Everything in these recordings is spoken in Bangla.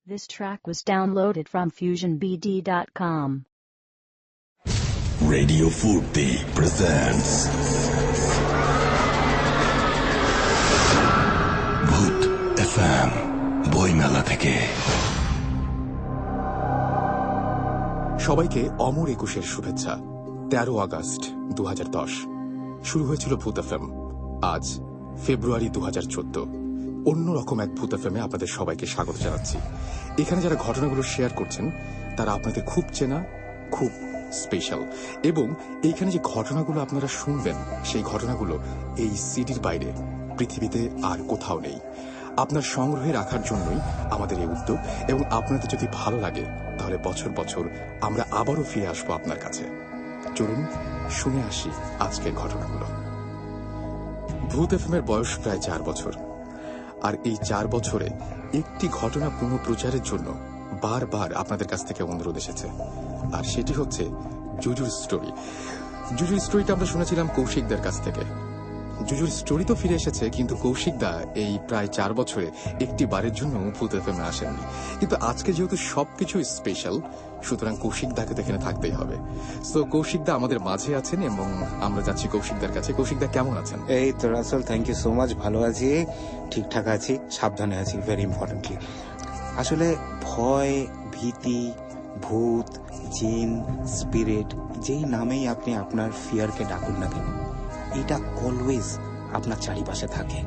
This track was downloaded from FusionBD.com. Radio Furti presents Bhoot FM বইমেলা থেকে। সবাইকে অমর ২১-এর শুভেচ্ছা। ১৩ আগস্ট ২০১০ শুরু হয়েছিল ভূত এফএম। আজ ফেব্রুয়ারি ২০১৪। অন্যরকম এক ভূত এফএমে আপনাদের সবাইকে স্বাগত জানাচ্ছি। এখানে যারা ঘটনাগুলো শেয়ার করছেন তারা আপনাদের খুব চেনা, খুব স্পেশাল, এবং এইখানে যে ঘটনাগুলো আপনারা শুনবেন সেই ঘটনাগুলো এই সিডির বাইরে পৃথিবীতে আর কোথাও নেই। আপনার সংগ্রহে রাখার জন্যই আমাদের এই উদ্যোগ, এবং আপনাদের যদি ভালো লাগে তাহলে বছর বছর আমরা আবারও ফিরে আসবো আপনার কাছে। চলুন শুনে আসি আজকের ঘটনাগুলো। ভূত এফএম এর বয়স প্রায় ৪ বছর, আর এই ৪ বছরে একটি ঘটনা পুনঃপ্রচারের জন্য বারবার আপনাদের কাছ থেকে অনুরোধ এসেছে, আর সেটি হচ্ছে জুজুর স্টোরি। জুজুর স্টোরিটা আমরা শুনেছিলাম কৌশিকদার কাছ থেকে। জুজুর স্টোরি তো ফিরে এসেছে, কিন্তু কৌশিকদা এই প্রায় ৪ বছরে একটি বারের জন্য ভূত এফএমে আসেননি। কিন্তু আজকে যেহেতু সবকিছু স্পেশাল, সুতরাং কৌশিকদাকে তো এখানে থাকতেই হবে। তো কৌশিকদা আমাদের মাঝে আছেন এবং আমরা যাচ্ছি কৌশিকদার কাছে। কৌশিকদা কেমন আছেন? এই তো Rasel, thank you so much. ভালো আছি, ঠিকঠাক আছি, সাবধানে আছি, ভেরি ইম্পর্টেন্টলি। আসলে ভয়, ভীতি, ভূত, জিন, স্পিরিট, যেই নামেই আপনি আপনার ফিয়ারকে ডাকুন না কেন, এটা অলওয়েজ আপনার চারিপাশে থাকে।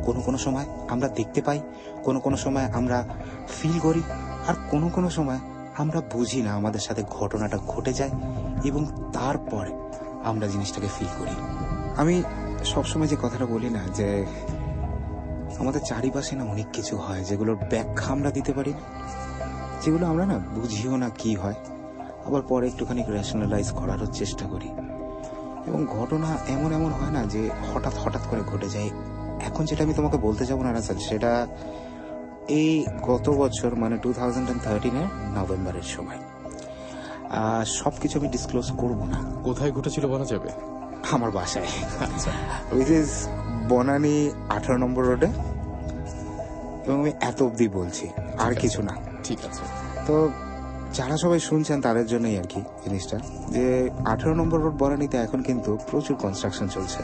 কোনো সময় আমরা দেখতে পাই, কোনো সময় আমরা ফিল করি, আর কোনো সময় আমরা বুঝি না, আমাদের সাথে ঘটনাটা ঘটে যায় এবং তারপরে আমরা জিনিসটাকে ফিল করি। আমি সবসময় যে কথাটা বলি না, যে আমাদের চারিপাশে না অনেক কিছু হয় যেগুলোর ব্যাখ্যা আমরা দিতে পারি না, যেগুলো আমরা না বুঝিও না কি হয়, আবার পরে একটুখানি রেশনালাইজ করারও চেষ্টা করি। এবং ঘটনা এমন হয় না যে হঠাৎ করে ঘটে যায়। এখন যেটা আমি তোমাকে বলতে যাবো না রাসেল, সেটা এই গত বছর মানে 2013-এর নভেম্বরের সময়। সবকিছু আমি ডিসক্লোজ করবো না। কোথায় ঘটেছিল বলা যাবে? আমার বাসায়, উইচ ইজ বনানী 18 নম্বর রোডে, এবং আমি এত অব্দি বলছি, আর কিছু না। ঠিক আছে। তো যারা সবাই শুনছেন তাদের জন্যই আর কি জিনিসটা, যে 18 নম্বর রোড বনানীতে এখন কিন্তু প্রচুর কনস্ট্রাকশন চলছে,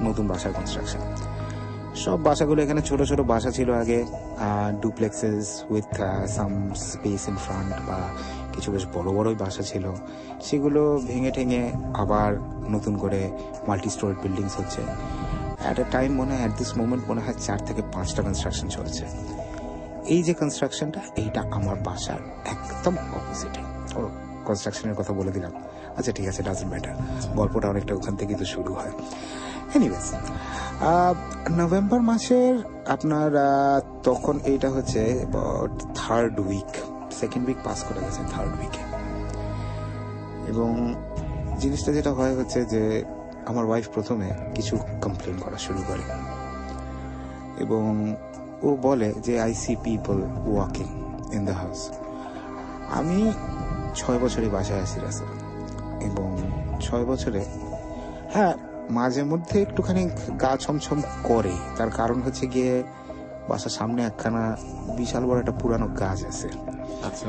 নতুন বাসার কনস্ট্রাকশন। সব বাসাগুলো এখানে ছোট ছোট বাসা ছিল আগে, duplexes with some space in front, বা কিছু বেশ বড়ই বাসা ছিল, সেগুলো ভেঙে ঠেঙে আবার নতুন করে মাল্টি স্টোরেড বিল্ডিংস হচ্ছে। অ্যাট এ টাইম মনে হয়, অ্যাট দিস মোমেন্ট মনে হয় 4 থেকে 5টা কনস্ট্রাকশন চলছে। এই যে কনস্ট্রাকশনটা, এইটা আমার বাসার একদম অপোজিটে। ও, কনস্ট্রাকশনের কথা বলে দিলাম। আচ্ছা ঠিক আছে, ডাজন্ট ম্যাটার, গল্পটা অনেকটা ওখান থেকে তো শুরু হয়। এনিওয়েজ, নভেম্বর মাসের আপনার তখন এইটা হচ্ছে third week, second week pass করে গেছে, থার্ড উইকে। এবং জিনিসটা যেটা হয় হচ্ছে যে আমার ওয়াইফ প্রথমে কিছু কমপ্লেন করা শুরু করে, এবং ও বলে যে I see people walking in the house. আমি 6 বছরই বাসায় আছি রাসেল, এবং 6 বছরে হ্যাঁ মাঝে মধ্যে একটুখানি গা ছমছম করে। তার কারণ হচ্ছে গিয়ে বাসার সামনে একখানা বিশাল বড় একটা পুরানো গাছ আছে। আচ্ছা,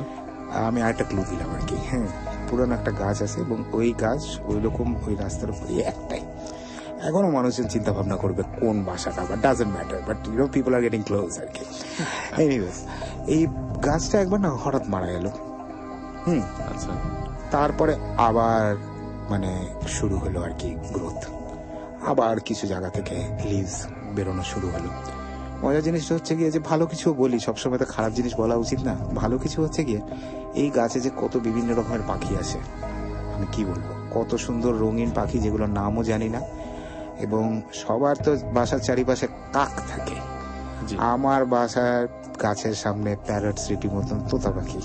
আমি আরেকটা ক্লু দিলাম আর কি। হ্যাঁ, পুরানো একটা গাছ আছে, এবং ওই গাছ ওই রকম ওই রাস্তার উপরে একটাই। এখনো মানুষজন চিন্তা ভাবনা করবে কোন বাসাটা, but doesn't matter, but you know people are getting close আর কি। এনিওয়েজ, এই গাছটা একবার না হঠাৎ মারা গেল। আচ্ছা। তারপরে আবার মানে শুরু হলো আর কি গ্রোথ, আবার কিছু জায়গা থেকে লিভস বেরোনো শুরু হলো। মজার জিনিসটা হচ্ছে গিয়ে যে ভালো কিছু বলি, সবসময় তো খারাপ জিনিস বলা উচিত না। ভালো কিছু হচ্ছে গিয়ে এই গাছে যে কত বিভিন্ন রকমের পাখি আসে, আমি কি বলবো, কত সুন্দর রঙিন পাখি যেগুলোর নামও জানি না। এবং সবার তো বাসার চারিপাশে কাক থাকে, আমার বাসার গাছের সামনে প্যারটস রীতিমতন তোতা পাখি।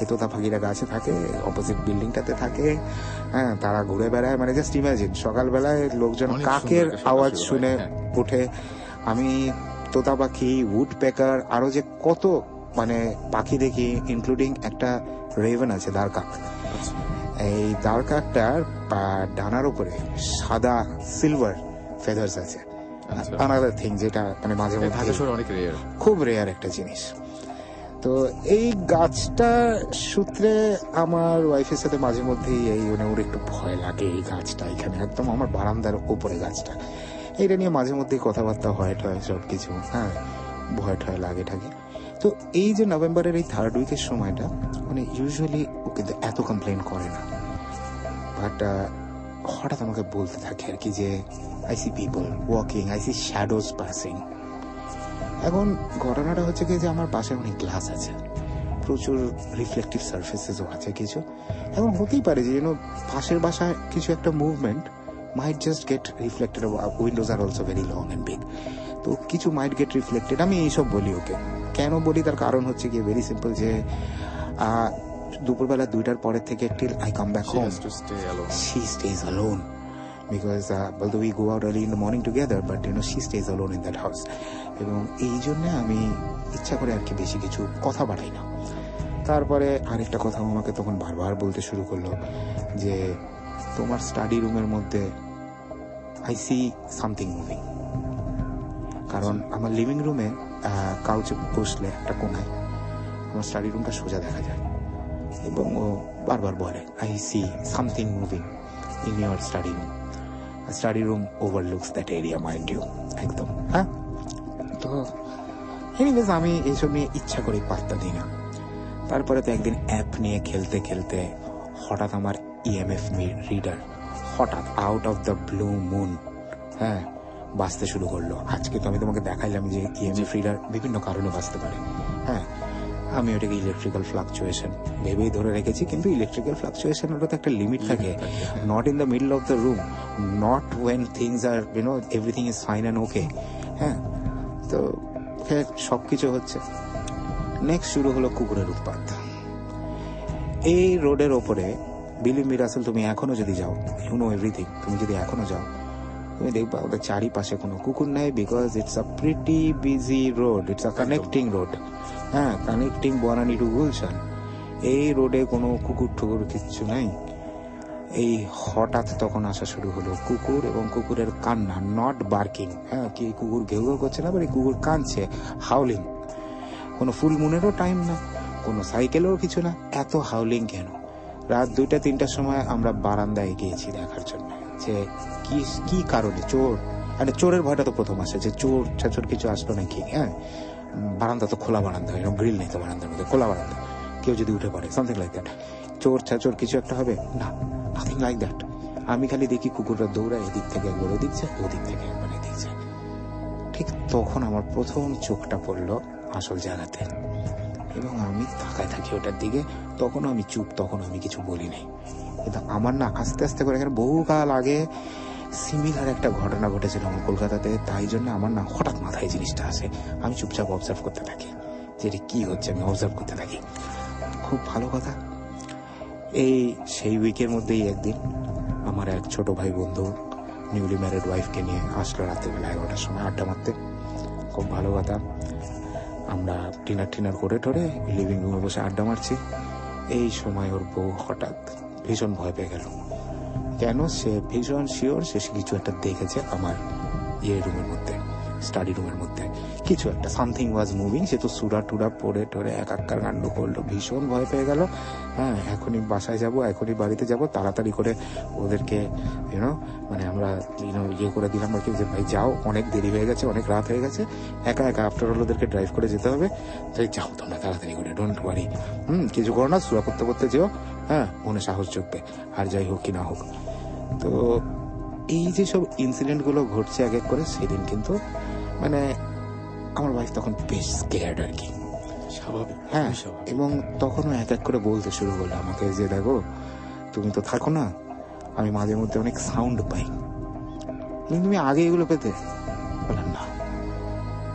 এই তোতা পাখিরা গাছে থাকে, অপোজিট বিল্ডিংটাতে থাকে। হ্যাঁ, তারা ঘুরে বেড়ায়, মানে জাস্ট ইমাজিন সকালবেলায় লোকজন কাকের আওয়াজ শুনে উঠে। আমি তোতা পাখি, উড পেকার, আরো যে কত মানে পাখি দেখি, ইনক্লুডিং একটা রেভেন আছে, দারকাক। এই দারকাকটার ডানার উপরে সাদা সিলভার ফেদার্স আছে। আনাদার থিং, যেটা মানে মাঝে মধ্যে অনেক রেয়ার, খুব রেয়ার একটা জিনিস। তো এই গাছটা সূত্রে আমার ওয়াইফের সাথে মাঝে মধ্যেই এই মানে ওর একটু ভয় লাগে। এই গাছটা এখানে একদম আমার বারান্দার উপরে গাছটা, এটা নিয়ে মাঝে মধ্যেই কথাবার্তা হয় টয় সব কিছু, হ্যাঁ ভয় টয় লাগে থাকে। তো এই যে নভেম্বরের এই 3rd উইকের সময়টা মানে ইউজুয়ালি ও কিন্তু এত কমপ্লেন করে না, বাট হঠাৎ আমাকে বলতে থাকে আর কি যে I see people walking, I see shadows passing. এখন ঘটনাটা হচ্ছে কি যে আমার পাশে অনেক গ্লাস আছে, প্রচুর রিফ্লেকটিভ সারফেসেসও আছে কিছু। এখন হতেই পারে যে পাশের বাসায় কিছু একটা movement might just get reflected. Windows are also very long and big, তো কিছু might get reflected. আমি এইসব বলি ওকে। কেন বলি তার কারণ হচ্ছে কি ভেরি সিম্পল, যে দুপুরবেলা 2টার পরের থেকে till I come back home she stays alone because although we go out early in the morning together, but she stays alone in that house. এবং এই জন্য আমি ইচ্ছা করে আর কি বেশি কিছু কথা বাড়াই না। তারপরে আরেকটা কথা আমাকে তখন বারবার বলতে শুরু করলো যে তোমার স্টাডি রুমের মধ্যে আই সি সামথিং মুভিং। কারণ আমার লিভিং রুমে কাউচে বসলে একটা কোনায় আমার স্টাডি রুমটা সোজা দেখা যায়, এবং ও বারবার বলে I see something moving in your study room. Study room overlooks that area mind you, একদম। হ্যাঁ, তো এনিওয়েজ আমি এইসব নিয়ে ইচ্ছা করে পাত্তা দিই না। তারপরে তো একদিন অ্যাপ নিয়ে খেলতে খেলতে হঠাৎ আমার ইএমএফ রিডার হঠাৎ out of the blue moon হ্যাঁ বাজতে শুরু করলো। আজকে তো আমি তোমাকে দেখাইলাম যে ইএমএফ রিডার বিভিন্ন কারণে বাজতে পারে। হ্যাঁ, আমি ওটাকে ইলেকট্রিক্যাল ফ্লাকচুয়েশন ভেবেই ধরে রেখেছি, কিন্তু ইলেকট্রিক্যাল ফ্লাকচুয়েশনের তো একটা লিমিট থাকে। Not in the middle of the room, not when things are everything is fine and okay. হ্যাঁ, তো সব কিছু হচ্ছে। নেক্সট শুরু হলো কুকুরের উৎপাত। এই রোডের ওপরে বিলিভ মি রাসেল, তুমি এখনো যদি যাও, ইউ নো এভরিথিং, তুমি যদি এখনো যাও তুমি দেখবা ওদের চারিপাশে কোনো কুকুর নেই, because it's a pretty busy road, it's a connecting road. হ্যাঁ, কানেক্টিং বনানী টু গুলশান। এই রোডে কোনো কুকুর টুকুর কিচ্ছু নাই। এই হঠাৎ তখন আসা শুরু হলো কুকুর, এবং কুকুরের কান্না, নট বার্কিং। হ্যাঁ, কি কুকুর ঘেউ ঘেউ করছে না, এই কুকুর কাঁদছে, হাউলিং। কোনো ফুল মুনেরও টাইম না, কোনো সাইকেলেরও কিছু না, এত হাউলিং কেন? রাত 2টা-3টার সময় আমরা বারান্দায় গিয়েছি দেখার জন্য যে কি কারণে চোর, মানে চোরের ভয়টা তো প্রথম আসে যে চোর ছাচোর কিছু আসলো নাকি। হ্যাঁ, বারান্দা তো খোলা বারান্দা, এরকম গ্রিল নেই তো বারান্দার মধ্যে, খোলা বারান্দা, কেউ যদি উঠে পড়ে সামথিং লাইক দ্যাট, চোর ছাচোর কিছু একটা হবে না, নাথিং লাইক দ্যাট। আমি খালি দেখি কুকুররা দৌড়ায়, এদিক থেকে একবার ওদিক যায়, ওদিক থেকে একবার এদিক যায়। ঠিক তখন আমার প্রথম চোখটা পড়লো আসল জায়গাতে, এবং আমি তাকায় থাকি ওটার দিকে। তখনও আমি চুপ, তখন আমি কিছু বলি নাই। কিন্তু আমার না আস্তে আস্তে করে, এখানে বহুকাল আগে সিমিলার একটা ঘটনা ঘটেছিল আমার কলকাতাতে, তাই জন্য আমার না হঠাৎ মাথায় জিনিসটা আসে। আমি চুপচাপ অবজার্ভ করতে থাকি যে এটা কি হচ্ছে, আমি অবজার্ভ করতে থাকি। খুব ভালো কথা, এই সেই উইকের মধ্যেই একদিন আমার এক ছোট ভাই বন্ধু নিউলি ম্যারিড ওয়াইফকে নিয়ে আসলো রাত্রিবেলা 11টার সময় আড্ডা মারতে। খুব ভালো কথা, আমরা ডিনার করে ঠরে লিভিং রুমে বসে আড্ডা মারছি। এই সময় ওর বউ হঠাৎ ভীষণ ভয় পেয়ে গেল। কেন? সে ভীষণ শিওর সে কিছু একটা দেখেছে আমার রুমের মধ্যে, স্টাডি রুমের মধ্যে কিছু একটা, সামথিং ওয়াজ মুভিং। সে তো সুরা টুরা পড়ে টরে একাকার কাণ্ড করলো, ভীষণ ভয় পেয়ে গেল। হ্যাঁ, এখনই বাসায় যাব, এখনই বাড়িতে যাব, তাড়াতাড়ি করে ওদেরকে মানে আমরা ইয়ে করে দিলাম আর কি, যে ভাই যাও, অনেক দেরি হয়ে গেছে, অনেক রাত হয়ে গেছে, একা একা আফটার অল ওদেরকে ড্রাইভ করে যেতে হবে, তাই যাও তোমরা তাড়াতাড়ি করে, ডোন্ট ওয়ারি, কিছু করো না, সুরা করতে করতে যেও, হ্যাঁ মনে সাহস যোগবে, আর যাই হোক কি না হোক। তো এই যে সব ইনসিডেন্ট গুলো ঘটছে এক এক করে, সেদিন কিন্তু মানে আমার ওয়াইফ তখন বেশ স্কেয়ার্ড আর কি, স্বাভাবিক। হ্যাঁ, এবং তখনও এক এক করে বলতে শুরু করলো আমাকে যে দেখো তুমি তো থাকো না, আমি মাঝে মধ্যে অনেক সাউন্ড পাই, তুমি আগে এগুলো পেতে? বললাম না,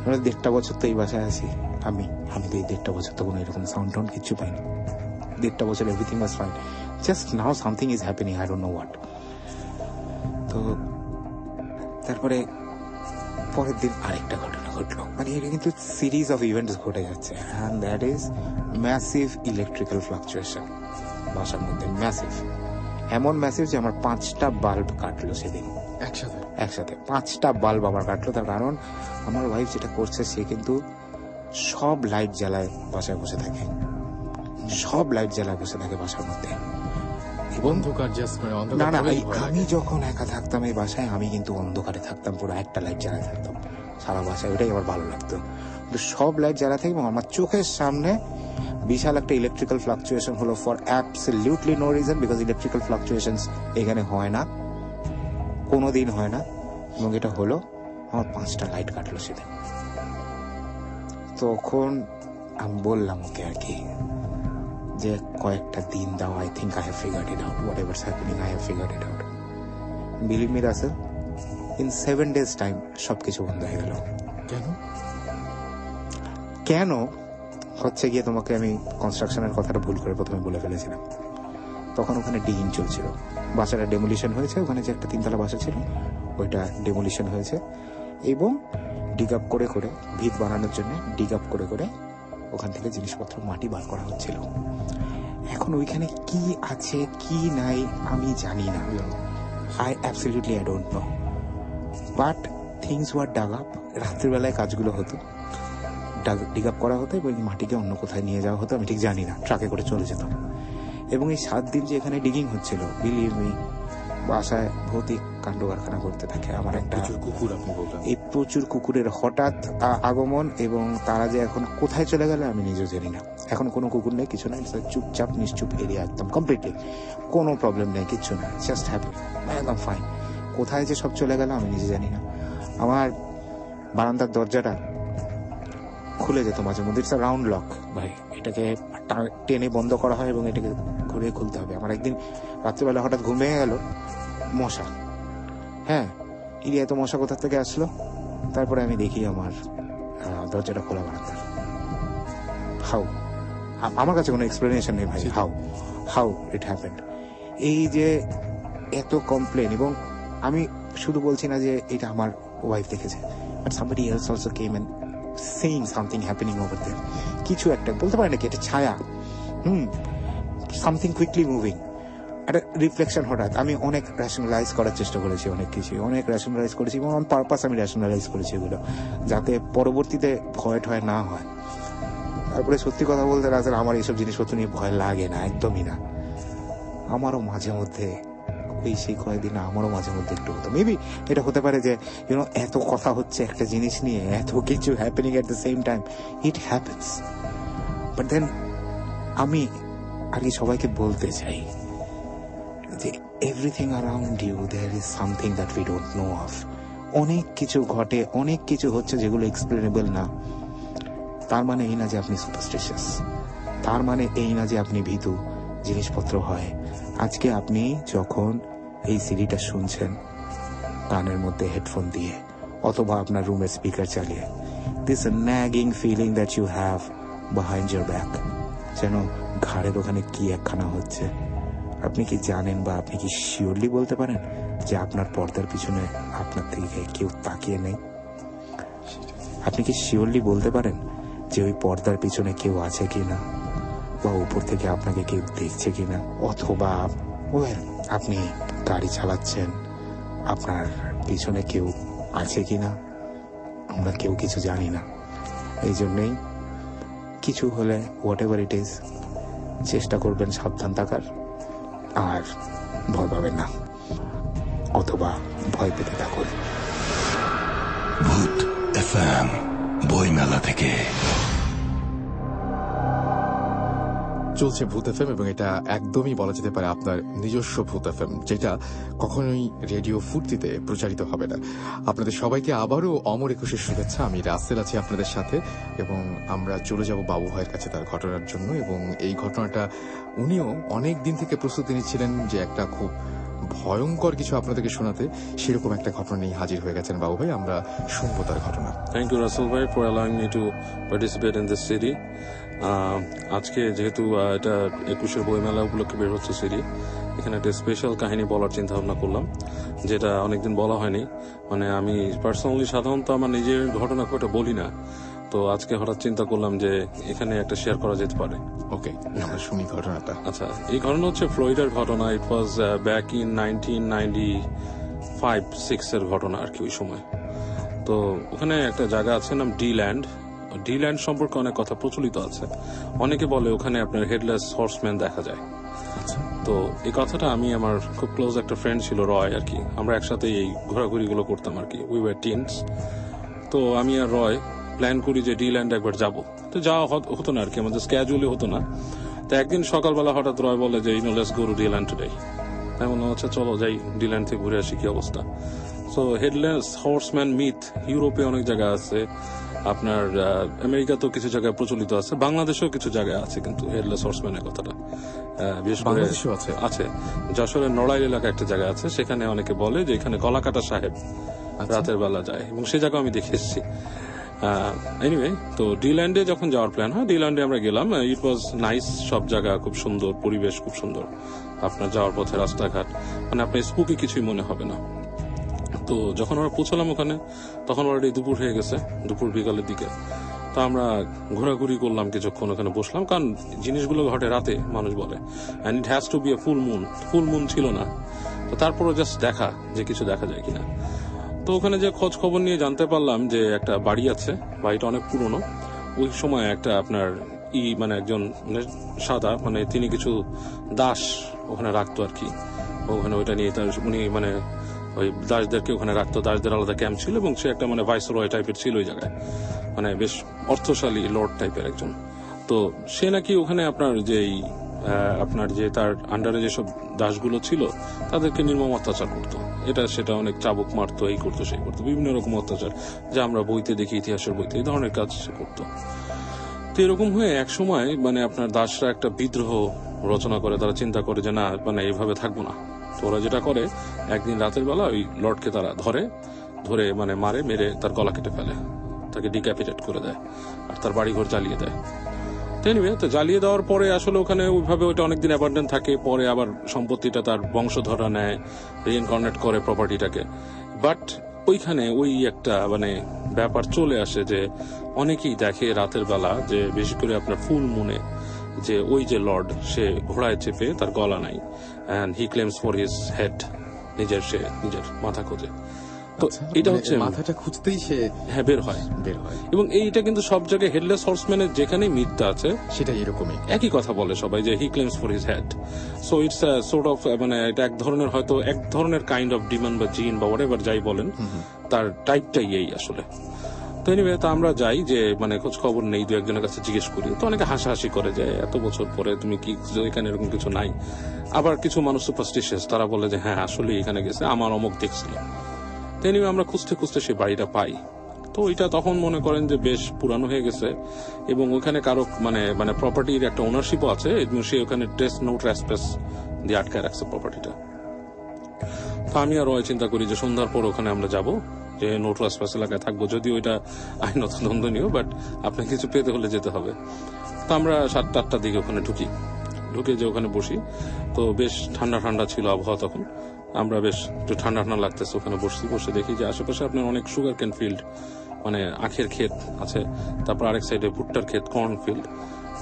1.5 বছর তো এই বাসায় আছি, আমি তো এই 1.5 বছর তো কোনো এরকম সাউন্ড টাউন্ড কিছু পাইনি। 1.5 বছর everything was fine, just now something is happening, I don't know what. তো তারপরে পরের দিন আরেকটা ঘটনা ঘটলো, মানে এটা কিন্তু সিরিজ অফ ইভেন্টস ঘটে যাচ্ছে, and that is massive electrical fluctuation বাসার মধ্যে, ম্যাসিভ, এমন ম্যাসিভ যে আমার 5টা বাল্ব কাটলো সেদিন একসাথে 5টা বাল্ব আমার কাটলো। তার কারণ আমার ওয়াইফ যেটা করছে, সে কিন্তু সব লাইট জ্বালায় বাসায় বসে থাকে, সব লাইট জ্বালায় বসে থাকে বাসার মধ্যে। অন্ধকার জাস্ট মানে না অন্ধকার না, হলেই ভয় আমি লাগে। যখন একা থাকতাম এই বাসায়, আমি কিন্তু অন্ধকারে থাকতাম, পুরো একটা লাইট জ্বালায় থাকতাম সারা বাসায়, ওটাই আমার ভালো লাগতো। কিন্তু সব লাইট জ্বালা থাকে এবং আমার চোখের সামনে বিশাল একটা ইলেকট্রিক্যাল ফ্লাকচুয়েশন হলো for absolutely no reason, because electrical fluctuations এখানে হয় না, কোনোদিন হয় না। এবং এটা হলো আমার 5টা লাইট কাটলো সেদিন। তখন আমি বললাম ওকে আর কি যে কয়েকটা দিন দাও, I think I have figured it out, whatever's happening I have figured it out. Believe me Russell, in 7 days time সবকিছু বন্ধ হয়ে গেল। কেন? কেন হচ্ছে গিয়ে তোমাকে আমি কনস্ট্রাকশনের কথাটা ভুল করে প্রথমে বলে ফেলেছিলাম। তখন ওখানে ডিগিং চলছিল, বাসাটা ডেমোলিশন হয়েছে, ওখানে যে একটা 3তলা বাসা ছিল ওইটা ডেমোলিশন হয়েছে এবং ডিগ আপ করে করে ভিত বানানোর জন্য ডিগ আপ করে করে ওখান থেকে জিনিসপত্র মাটি বার করা হচ্ছিল। এখন ওইখানে কি আছে কি নাই আমি জানি না, I absolutely I don't know, but things were dug up. রাত্রিবেলায় কাজগুলো হতো, ডিগ আপ করা হতো এবং মাটিকে অন্য কোথায় নিয়ে যাওয়া হতো, আমি ঠিক জানি না, ট্রাকে করে চলে যেত। এবং এই 7 দিন যে এখানে ডিগিং হচ্ছিল, বিলিভ মি, বাসায় ভৌতিক কাণ্ড কারখানা করতে থাকে। আমার একটা প্রচুর কুকুর আপনি বললেন। এই প্রচুর কুকুরের হঠাৎ আগমন এবং তারা যে এখন কোথায় চলে গেলে আমি নিজেও জানি না। এখন কোনো কুকুর নেই, কিছু নাই, চুপচাপ নিশ্চুপ এরিয়া, একদম কমপ্লিটলি কোনো প্রবলেম নেই, কিচ্ছু না, জাস্ট হ্যাপি, একদম ফাইন। কোথায় যে সব চলে গেল আমি নিজে জানি না। আমার বারান্দার দরজাটা খুলে যেত মাঝে মধ্যে, ইটস রাউন্ড লক ভাই, এটাকে টেনে বন্ধ করা হয় এবং এটাকে ঘুরে খুলতে হবে। আমার একদিন রাত্রিবেলা হঠাৎ ঘুম ভেঙে গেল, মশা, হ্যাঁ এরিয়ায় তো মশা কোথা থেকে আসলো। তারপরে আমি দেখি আমার দরজাটা খোলা বারান্দার। হাউ, আমার কাছে কোনো এক্সপ্লেনেশন নেই ভাই, হাউ ইট হ্যাপেন্ড। এই যে এত কমপ্লেন, এবং আমি শুধু বলছি না যে এটা আমার ওয়াইফ দেখেছে, but somebody else also came and saying something happening over there. কিছু একটা বলতে পারে নাকি এটা ছায়া, সামথিং কুইকলি মুভিং, একটা রিফ্লেকশন হঠাৎ। আমি অনেক রেশনালাইজ করার চেষ্টা করেছি, অনেক কিছু অনেক রেশনালাইজ করেছি এবং অন পারপাস আমি রেশনালাইজ করেছি এগুলো, যাতে পরবর্তীতে ভয় ঠয় না হয়। তারপরে সত্যি কথা বলতে রাজের আমার এইসব জিনিসপত্র নিয়ে ভয় লাগে না, একদমই না। আমারও মাঝে মধ্যে ওই সেই কয়েকদিন আমারও মাঝে মধ্যে একটু হতো। মেবি এটা হতে পারে যে এত কথা হচ্ছে একটা জিনিস নিয়ে, এত কিছু happening at the same time, it happens. But then আমি আর কি সবাইকে বলতে চাই যে everything around you there is something that we don't know of. অনেক কিছু ঘটে, অনেক কিছু হচ্ছে যেগুলো এক্সপ্লেনেবল না। তার মানে এই না যে আপনি সুপারস্টিশিয়াস, তার মানে এই না যে আপনি ভীতু, জিনিসপত্র হয়। আজকে আপনি যখন এই সিডিটা শুনছেন কানের মধ্যে হেডফোন দিয়ে অথবা আপনার রুমের স্পিকার চালিয়ে, this nagging feeling that you have behind your back, যেন ঘাড়ের ওখানে কি একখানা হচ্ছে, আপনি কি জানেন বা আপনি কি শিওরলি বলতে পারেন যে আপনার পর্দার পিছনে আপনার থেকে কেউ তাকিয়ে নেই? আপনি কি শিওরলি বলতে পারেন যে ওই পর্দার পিছনে কেউ আছে কিনা, বা উপর থেকে আপনাকে কেউ দেখছে কিনা? অথবা আপনি গাড়ি চালাচ্ছেন, আপনার পিছনে কেউ আছে কিনা? আমরা কেউ কিছু জানি না। এই জন্যই কিছু হলে হোয়াট এভার ইট ইজ, চেষ্টা করবেন সাবধান থাকার, আর ভয় পাবেন না, অথবা ভয় পেতে থাকুন। ভূত এফএম বইমেলা থেকে চলছে ভূত এফএম, এবং এটা একদমই বলা যেতে পারে আপনার নিজস্ব ভূত এফএম, যেটা কখনোই রেডিও ফুর্তিতে প্রচারিত হবে না। আপনাদের সবাইকে আবারও অমর 21-এর শুভেচ্ছা। আমি রাসেল আছি আপনাদের সাথে, এবং আমরা চলে যাব বাবু ভাইয়ের কাছে তার ঘটনার জন্য। এবং এই ঘটনাটা উনিও অনেক দিন থেকে প্রস্তুতি নিচ্ছিলেন যে একটা খুব ভয়ঙ্কর কিছু আপনাদেরকে শোনাতে, সেরকম একটা ঘটনা নিয়ে হাজির হয়ে গেছেন বাবু ভাই। আমরা শুনবো তার ঘটনা। Thank you, Russell bhai, for allowing me to participate in this city. আজকে যেহেতু এটা 21-এর বইমেলা উপলক্ষে বের হচ্ছে সিডি, এখানে একটা স্পেশাল কাহিনী বলার চিন্তা ভাবনা করলাম, যেটা অনেকদিন বলা হয়নি। মানে আমি পার্সোনালি সাধারণত আমার নিজের ঘটনা খুব একটা বলি না, তো আজকে হঠাৎ চিন্তা করলাম যে এখানে একটা শেয়ার করা যেতে পারে। ওকে, আমরা শুনি ঘটনাটা। আচ্ছা, এই ঘটনা হচ্ছে ফ্লোরিডার ঘটনা। ইট ওয়াজ ব্যাক ইন 1995-6 এর ঘটনা আর কি। ওই সময় তো ওখানে একটা জায়গা আছে নাম ডি ল্যান্ড, ডি-ল্যান্ড সম্পর্কে অনেক কথা প্রচলিত আছে। অনেকে বলে ওখানে আপনার হেডলেস হর্সম্যান দেখা যায়। তো এই কথাটা আমি আমার খুব ক্লোজ একটা ফ্রেন্ড ছিল রয় আর কি, আমরা একসাথে এই ঘোরাঘুরিগুলো করতাম আর কি, উই ওয়ার টিনস। তো আমি আর রয় প্ল্যান করি যে ডি-ল্যান্ড একবার যাব। তো যাওয়া হতো না আর কি, আমাদের ক্যাজুয়ালি হতো না। তো একদিন সকালবেলা হঠাৎ রয় বলে যে let's go to D-land today. তাই মনে হচ্ছে চলো যাই ডি-ল্যান্ড থেকে ঘুরে আসি কি অবস্থা। সো হেডলেস হর্সম্যান মিথ ইউরোপে অনেক জায়গা আছে, আপনার আমেরিকাতেও কিছু জায়গায় প্রচলিত আছে, বাংলাদেশেও কিছু জায়গায় আছে কিন্তু হেডলেস হর্সম্যানের কথাটা বিশেষ করে আছে। যশোরের নড়াইল এলাকা একটা জায়গা আছে, সেখানে অনেকে বলে যে এখানে গলাকাটা সাহেব রাতের বেলা যায়, এবং সে জায়গা আমি দেখে এসেছি। এনিওয়ে, তো ডি-ল্যান্ডে যখন যাওয়ার প্ল্যান হয়, ডি-ল্যান্ডে আমরা গেলাম। ইট ওয়াজ নাইস, সব জায়গা খুব সুন্দর, পরিবেশ খুব সুন্দর। আপনার যাওয়ার পথে রাস্তাঘাট মানে আপনার স্পুকি কিছুই মনে হবে না। তো যখন আমরা পৌঁছলাম ওখানে, তখন অলরেডি দুপুর হয়ে গেছে, দুপুর বিকালের দিকে। তো আমরা ঘোরাঘুরি করলাম কিছুক্ষণ, ওখানে বসলাম, কারণ জিনিসগুলো ঘটে রাতে মানুষ বলে, and it has to be a full moon ছিল না। তো তারপরও জাস্ট দেখা যে কিছু দেখা যায় কিনা। তো ওখানে যে খোঁজ খবর নিয়ে জানতে পারলাম যে একটা বাড়ি আছে, বাড়িটা অনেক পুরনো। ওই সময় একটা আপনার মানে একজন সাদা মানে তিনি কিছু দাস ওখানে রাখতো আর কি, ওখানে ওইটা নিয়ে তার উনি মানে ওই দাসদেরকে ওখানে রাখতো, দাসদের আলাদা ক্যাম্প ছিল, এবং সে একটা মানে ভাইসরয় টাইপের ছিল ওই জায়গায়, মানে বেশ অর্থশালী লর্ড টাইপের একজন। তো সে নাকি ওখানে আপনার যে তার আন্ডারে যেসব দাসগুলো ছিল তাদেরকে নির্মম অত্যাচার করতো, এটা সেটা অনেক চাবুক মারতো, এই করতো সেই করতো, বিভিন্ন রকম অত্যাচার যা আমরা বইতে দেখি, ইতিহাসের বইতে এই ধরনের কাজ সে করতো। তো এরকম হয়ে এক সময় মানে আপনার দাসরা একটা বিদ্রোহ রচনা করে, তারা চিন্তা করে যে না মানে এইভাবে থাকবো না। তো ওরা যেটা করে, একদিন রাতের বেলা ওই লর্ডকে তারা ধরে মানে মেরে তার গলা কেটে ফেলে, তাকে ডিক্যাপিটেট করে দেয়, আর তার বাড়িঘর জ্বালিয়ে দেয়। তো জ্বালিয়ে দেওয়ার পরে আসলে ওখানে ওইভাবে ওইটা অনেকদিন অ্যাবান্ডেন্ট থাকে, পরে আবার সম্পত্তিটা তার বংশধররা নেয়, রিইনকার্নেট করে প্রপার্টিটাকে। বাট ওইখানে ওই একটা মানে ব্যাপার চলে আসে যে অনেকেই দেখে রাতের বেলা যে বেশি করে আপনার ফুল মুনে যে ওই যে লর্ড সে ঘোড়ায় চেপে, তার গলা নাই, and he claims for his head, নিজের মাথা খোঁজে। তো এটা হচ্ছে মাথাটা খুঁজতেই সে বের হয়। এবং এইটা কিন্তু সব জায়গায় হেডলেস হর্সম্যানের যেখানে মিথটা আছে সেটা এরকমই একই কথা বলে সবাই, যে he claims for his head. So it's sort of মানে এটা এক ধরনের হয়তো এক ধরনের কাইন্ড অফ ডিমন বা জিন বা হোয়াটএভার যাই বলেন, তার টাইপটাই এই আসলে। তো এনিওয়ে, তো আমরা যাই যে মানে খোঁজ খবর নেই, দু একজনের কাছে জিজ্ঞেস করি। তো অনেকে হাসাহাসি করে যে এত বছর পরে তুমি কি এখানে এরকম কিছু নাই। আবার কিছু মানুষ সুপারস্টিশিয়াস, তারা বলে যে হ্যাঁ আসলে এখানে গেছে, আমার অমুক দেখছিল। তো এনিওয়ে আমরা খুঁজতে সেই বাড়িটা পাই। তো এটা তখন মনে করেন যে বেশ পুরানো হয়ে গেছে, এবং ওখানে কারো মানে প্রপার্টির একটা ওনারশিপও আছে, এবং সে ওখানে নো ট্রেসপ্যাস দিয়ে আটকায় রাখছে প্রপার্টিটা। তো আমি আর রয় চিন্তা করি যে সন্ধ্যার পর ওখানে আমরা যাব, যে নো ট্রেসপ্যাস এলাকায় থাকবো, যদিও এটা আইনত দ্বন্দ্বনীয়, বাট আপনাকে কিছু পেতে হলে যেতে হবে। তো আমরা 7-8টার দিকে ওখানে ঢুকে যে ওখানে বসি। তো বেশ ঠান্ডা ছিল আবহাওয়া তখন, আমরা বেশ একটু ঠান্ডা লাগতেছে, ওখানে বসে দেখি যে আশেপাশে আপনার অনেক সুগার কেন ফিল্ড, মানে আখের ক্ষেত আছে, তারপর আরেক সাইডে ভুট্টার ক্ষেত, কর্ন ফিল্ড।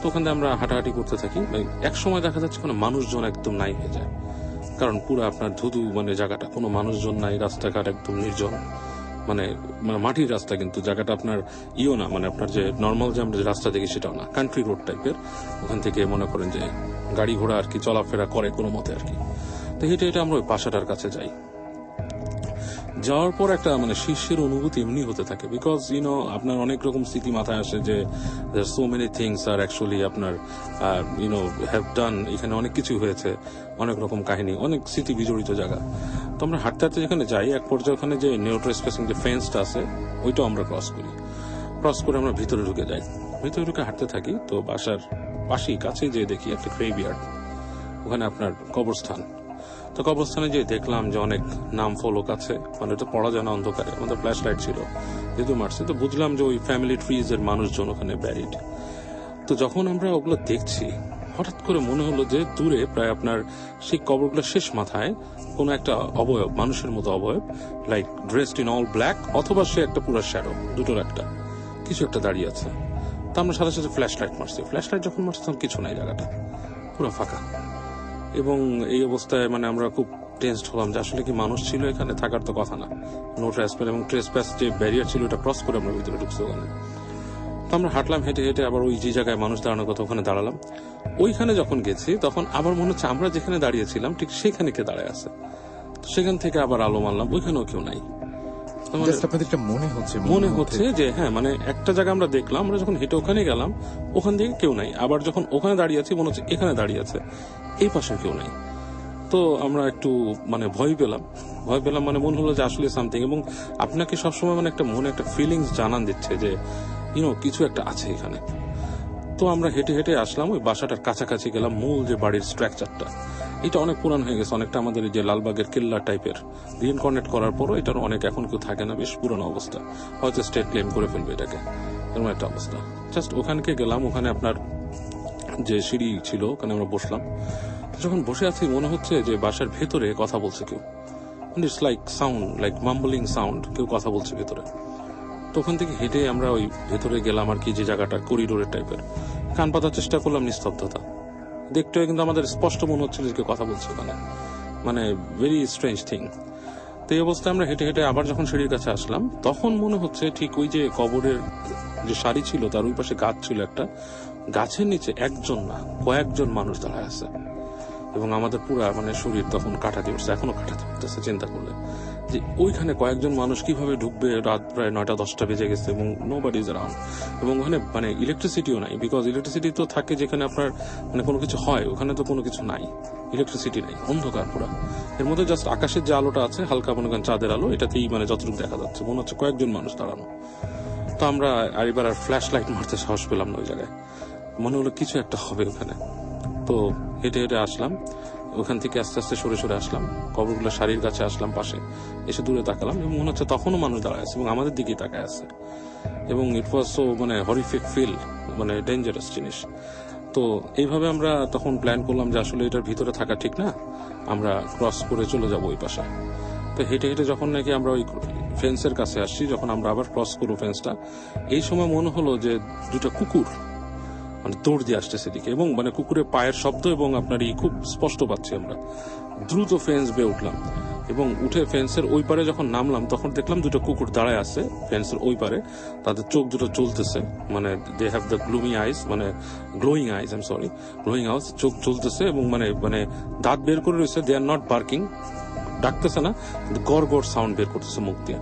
তো ওখানে আমরা হাঁটাহাঁটি করতে থাকি। এক সময় দেখা যাচ্ছে কোনো মানুষজন একদম নাই হয়ে যায়, কারণ পুরো আপনার ধুধু মানে জায়গাটা, কোনো মানুষজন নাই, রাস্তাঘাট একদম নির্জন, মানে মাটির রাস্তা, কিন্তু জায়গাটা আপনার না, মানে আপনার যে নর্মাল যে আমরা যে রাস্তা দেখি সেটাও না, কান্ট্রি রোড টাইপের। ওখান থেকে মনে করেন যে গাড়ি ঘোড়া আর কি চলাফেরা করে কোনো মতে আর কি। তো হেঁটে আমরা ওই বাসাটার কাছে যাওয়ার পর একটা মানে শীর্ষের অনুভূতি এমনি হতে থাকে, বিকজ আপনার অনেক রকম স্মৃতি মাথায় আসে যে so many things are actually আপনার হ্যাভ ডান, এখানে অনেক কিছু হয়েছে, অনেক রকম কাহিনী, অনেক স্মৃতি বিজড়িত জায়গা। তো আমরা হাঁটতে যেখানে যাই, এক পর্যায়ে ওখানে যে নো ট্রেসপ্যাসিং যে ফেন্সটা আছে ওইটাও আমরা ক্রস করে আমরা ভিতরে ঢুকে যাই। ভিতরে ঢুকে হাঁটতে থাকি। তো বাসার পাশেই কাছে যে দেখি একটা গ্রেভইয়ার্ড, ওখানে আপনার কবরস্থান। তো কবরস্থানে যে দেখলাম যে অনেক নাম ফলক আছে, মানে এটা পড়া যায় না অন্ধকারে, আমাদের ফ্ল্যাশ লাইট ছিল যেহেতু মারছে, তো বুঝলাম যে ওই ফ্যামিলি ট্রিজ এর মানুষজন ওখানে ব্যারিড। তো যখন আমরা ওগুলো দেখছি, হঠাৎ করে মনে হলো যে দূরে প্রায় আপনার সেই কবরগুলোর শেষ মাথায় কোনো একটা অবয়ব, মানুষের মতো অবয়ব, like dressed in all black, অথবা সে একটা পুরো শ্যাডো, দুটোর একটা কিছু একটা দাঁড়িয়ে আছে। তো আমরা সাথে ফ্ল্যাশ লাইট মারছি। ফ্ল্যাশ লাইট যখন মারছি তখন কিছু নাই, জায়গাটা পুরো ফাঁকা। এবং এই অবস্থায় মানে আমরা খুব টেনসড হলাম যে আসলে কি মানুষ ছিল এখানে, থাকার তো কথা না। নো ট্রেসপ্যাস, এবং ট্রেসপ্যাস যে ব্যারিয়ার ছিল ওটা ক্রস করে আমরা ভিতরে ঢুকছি ওখানে। তো তো আমরা হাঁটলাম, হেঁটে হেঁটে আবার ওই যে জায়গায় মানুষ দাঁড়ানোর কথা ওখানে দাঁড়ালাম। ওইখানে যখন গেছি তখন আবার মনে হচ্ছে আমরা যেখানে দাঁড়িয়েছিলাম ঠিক সেখানে কে দাঁড়ায় আছে। তো সেখান থেকে আবার আলো মারলাম, ওইখানেও কেউ নাই। আপনাদের মনে হচ্ছে যে হ্যাঁ মানে একটা জায়গা আমরা দেখলাম, আমরা যখন হেঁটে ওখানে গেলাম ওখান থেকে কেউ নাই, আবার যখন ওখানে দাঁড়িয়ে আছি মনে হচ্ছে এখানে দাঁড়িয়ে আছে, এই পাশে কেউ নাই। তো আমরা একটু মানে ভয় পেলাম মানে মনে হলো যে আসলে সামথিং, এবং আপনাকে সবসময় মানে একটা মনে একটা ফিলিংস জানান দিচ্ছে যে কিছু একটা আছে এখানে। তো আমরা হেঁটে হেঁটে আসলাম ওই বাসাটার কাছাকাছি গেলাম, মূল যে বাড়ির স্ট্রাকচারটা এটা অনেক পুরান হয়ে গেছে, অনেকটা আমাদের যে লালবাগের কেল্লা টাইপের, রিইনকার্নেট করার পরও এটার অনেক এখন কেউ থাকে না, বেশ পুরানো অবস্থা, হয়তো স্টেট ক্লেম করে ফেলবে এটাকে, এরকম একটা অবস্থা। জাস্ট ওখানকে গেলাম, ওখানে আপনার যে সিঁড়ি ছিল ওখানে আমরা বসলাম। যখন বসে আছি মনে হচ্ছে যে বাসার ভেতরে কথা বলছে কেউ, it's like sound, like mumbling sound, কেউ কথা বলছে ভেতরে। তো ওখান থেকে হেঁটে আমরা ওই ভেতরে গেলাম আর কি, যে জায়গাটা করিডোরের টাইপের, কান পাতার চেষ্টা করলাম, নিস্তব্ধতা। দেখতে কিন্তু আমাদের স্পষ্ট মনে হচ্ছিল যে কেউ কথা বলছে ওখানে, মানে ভেরি স্ট্রেঞ্জ থিং। তো এই অবস্থায় আমরা হেঁটে হেঁটে আবার যখন সিঁড়ির কাছে আসলাম তখন মনে হচ্ছে ঠিক ওই যে কবরের যে সারি ছিল তার ওই পাশে গাছ ছিল একটা, গাছের নিচে একজন না কয়েকজন মানুষ দাঁড়ায় আছে, এবং আমাদের পুরা মানে শরীর তখন কাটা দিয়ে উঠছে, এখনো কাটাতে উঠতেছে চিন্তা করলে যে ওইখানে কয়েকজন মানুষ কিভাবে ঢুকবে। রাত প্রায় 9টা-10টা বেজে গেছে এবং নোবডি ইজ অ্যারাউন্ড, এবং ওখানে মানে ইলেকট্রিসিটিও নাই, বিকজ ইলেকট্রিসিটি তো থাকে যেখানে আপনার মানে কোনো কিছু হয়, ওখানে তো কোনো কিছু নাই, ইলেকট্রিসিটি নাই, অন্ধকার পুরা। এর মধ্যে জাস্ট আকাশের যে আলোটা আছে হালকা মনে করেন চাঁদের আলো, এটাতেই মানে যতটুকু দেখা যাচ্ছে মনে হচ্ছে কয়েকজন মানুষ দাঁড়ানো। তো আমরা এবার আর ফ্ল্যাশ লাইট মারতে সাহস পেলাম না ওই জায়গায়, মনে হলো কিছু একটা হবে ওখানে। তো হেঁটে হেঁটে আসলাম, ওখান থেকে আস্তে আস্তে সরে সরে আসলাম, কবরগুলো সারির কাছে আসলাম, পাশে এসে দূরে তাকালাম এবং মনে হচ্ছে তখনও মানুষ দাঁড়ায় আছে এবং আমাদের দিকেই তাকায় আছে, এবং ইট ওয়াজ সো মানে হরিফিক ফিল, মানে ডেঞ্জারাস জিনিস। তো এইভাবে আমরা তখন প্ল্যান করলাম যে আসলে এটার ভিতরে থাকা ঠিক না, আমরা ক্রস করে চলে যাব ওই পাশে। তো হেঁটে হেঁটে যখন নাকি আমরা ওই ফেন্সের কাছে আসছি, যখন আমরা আবার ক্রস করবো ফেন্সটা, এই সময় মনে হলো যে দুটা কুকুর মানে দৌড় দিয়ে আসতেছে দিকে, এবং মানে কুকুরের পায়ের শব্দ এবং আপনার খুব স্পষ্ট পাচ্ছি আমরা। দ্রুত ফেন্স বেয়ে উঠলাম এবং উঠে ফেন্সের ওই পারে যখন নামলাম তখন দেখলাম দুটো কুকুর দাঁড়ায় আছে ফেন্সের ওই পারে, তাদের চোখ দুটো জ্বলতেছে, মানে they have the gloomy eyes, মানে glowing eyes, I am sorry, glowing eyes, চোখ জ্বলতেছে এবং মানে দাঁত বের করে রয়েছে, দে আর নট বার্কিং, ডাকতেছে না, গড় গড় সাউন্ড বের করতেছে মুখ দিয়ে।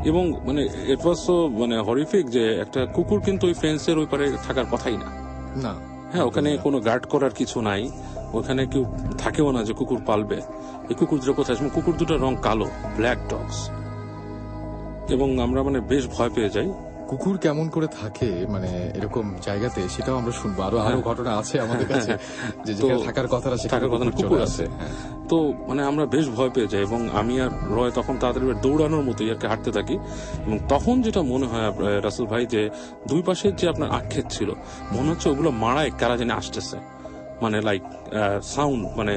এবং মানে ইট ওয়াজ সো মানে হরিফিক যে একটা কুকুর কিন্তু ওই ফেন্সের ওই পারে থাকার কথাই না। হ্যাঁ, ওখানে কোনো গার্ড করার কিছু নাই, ওখানে কেউ থাকেও না যে কুকুর পালবে। এই কুকুর দুটো কোথায়, কুকুর দুটোর রং কালো, ব্ল্যাক ডগস, এবং আমরা মানে বেশ ভয় পেয়ে যাই। কুকুর কেমন করে থাকে মানে এরকম জায়গাতে, সেটাও আমরা শুনবো, আরো ঘটনা আছে আমাদের কাছে যে যেখানে থাকার কথা কুকুর আছে। তো মানে আমরা বেশ ভয় পেয়ে যাই এবং আমি আর রয় তখন তাড়াতাড়ি দৌড়ানোর মতোই আর কি হাঁটতে থাকি। এবং তখন যেটা মনে হয় রাসেল ভাই, যে দুই পাশের যে আপনার আক্ষেপ ছিল মনে হচ্ছে ওগুলো মারায় কারা জানি আসতেছে, মানে লাইক সাউন্ড, মানে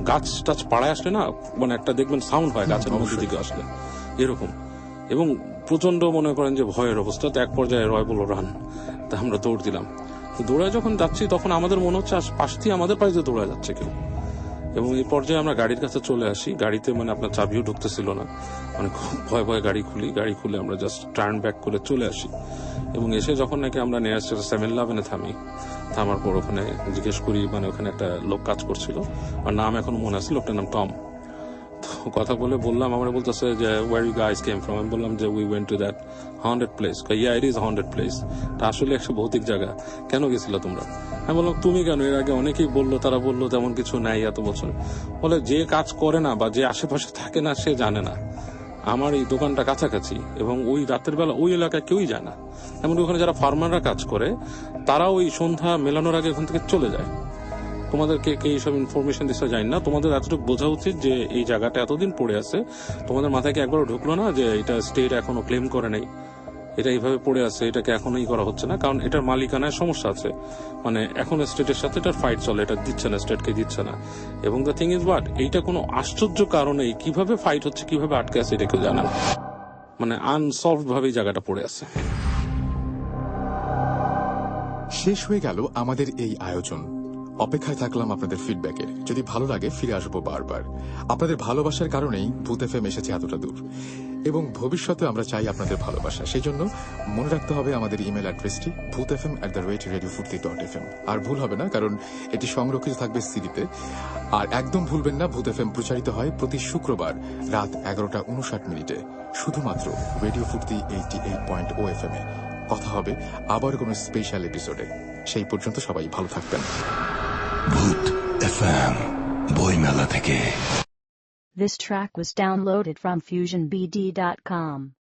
গাছ টাছ পাড়ায় আসলে না মানে একটা দেখবেন সাউন্ড হয় গাছের মধ্যে দিকে আসলে এরকম, এবং প্রচন্ড মনে করেন যে ভয়ের অবস্থা। তো এক পর্যায়ে রয় বলল রান, তা আমরা দৌড় দিলাম। তো দৌড়ায় যখন যাচ্ছি তখন আমাদের মনে হচ্ছে পাশ দিয়ে আমাদের পাশে দৌড়া যাচ্ছে কেউ, এবং এই পর্যায়ে আমরা গাড়ির কাছে চলে আসি। গাড়িতে মানে আপনার চাবিও ঢুকতেছিল না, মানে খুব ভয় ভয়ে গাড়ি খুলে আমরা জাস্ট টার্ন ব্যাক করে চলে আসি। এবং এসে যখন নাকি আমরা নিয়ারেস্ট 7-Eleven-এ থামার পর ওখানে জিজ্ঞেস করি, মানে ওখানে একটা লোক কাজ করছিল, আর নাম এখন মনে আছে, লোকটার নাম টম। তো কথা বলে বললাম, আমরা বলতেছে যে where you guys came from, আমি বললাম যে we went to that haunted place. Yeah, it is a haunted place. এটা আসলে একটা ভৌতিক জায়গা, কেন গেছিল তোমরা? আমি বললাম তুমি কেন, এর আগে অনেকেই বললো, তারা বললো তেমন কিছু নাই এত বছর। বলে যে কাজ করে না বা যে আশেপাশে থাকে না সে জানে না। আমার এই দোকানটা কাছাকাছি এবং ওই রাতের বেলা ওই এলাকায় কেউই যায় না, এমন ওখানে যারা ফার্মাররা কাজ করে তারা ওই সন্ধ্যা মেলানোর আগে ওখান থেকে চলে যায়। তোমাদেরকে এইসব ইনফরমেশন দিতে যাই না, তোমাদের এতটুকু বোঝা উচিত যে এই জায়গাটা এতদিন পড়ে আছে, তোমাদের মাথায় কি একবারও ঢুকলো না যে এটা স্টেট এখনো ক্লেম করে নাই, এটা এইভাবে পড়ে আছে, এটাকে এখনোই করা হচ্ছে না, কারণ এটার মালিকানায় সমস্যা আছে, মানে এখন স্টেটের সাথে এটার ফাইট চলে, এটা দিচ্ছে না, স্টেটকে দিচ্ছে না। এবং দ্য থিং ইজ হোয়াট, এইটা কোনো আশ্চর্য কারণেই কিভাবে ফাইট হচ্ছে, কিভাবে আটকে আছে এটা কেউ জানে না, মানে আনসলভড ভাবেই জায়গাটা পড়ে আছে। শেষ হয়ে গেল আমাদের এই আয়োজন। অপেক্ষায় থাকলাম আপনাদের ফিডব্যাকের। যদি ভালো লাগে ফিরে আসবো বারবার। আপনাদের ভালোবাসার কারণেই ভূত এফএম এসেছে এতটা দূর, এবং ভবিষ্যতে আমরা চাই আপনাদের ভালোবাসা। সেই জন্য মনে রাখতে হবে আমাদের ইমেল অ্যাড্রেসটি bhutfm@radiofurti.fm। আর ভুল হবে না, কারণ এটি সংরক্ষিত থাকবে সিডিতে। আর একদম ভুলবেন না, ভূত এফএম প্রচারিত হয় প্রতি শুক্রবার রাত 11:59 শুধুমাত্র রেডিও ফুর্তি 88.0 FM এ। কথা হবে আবার কোনো স্পেশাল এপিসোডে। সেই পর্যন্ত সবাই ভালো থাকবেন। ভূত এফএম বইমেলা থেকে। This track was downloaded from FusionBD.com.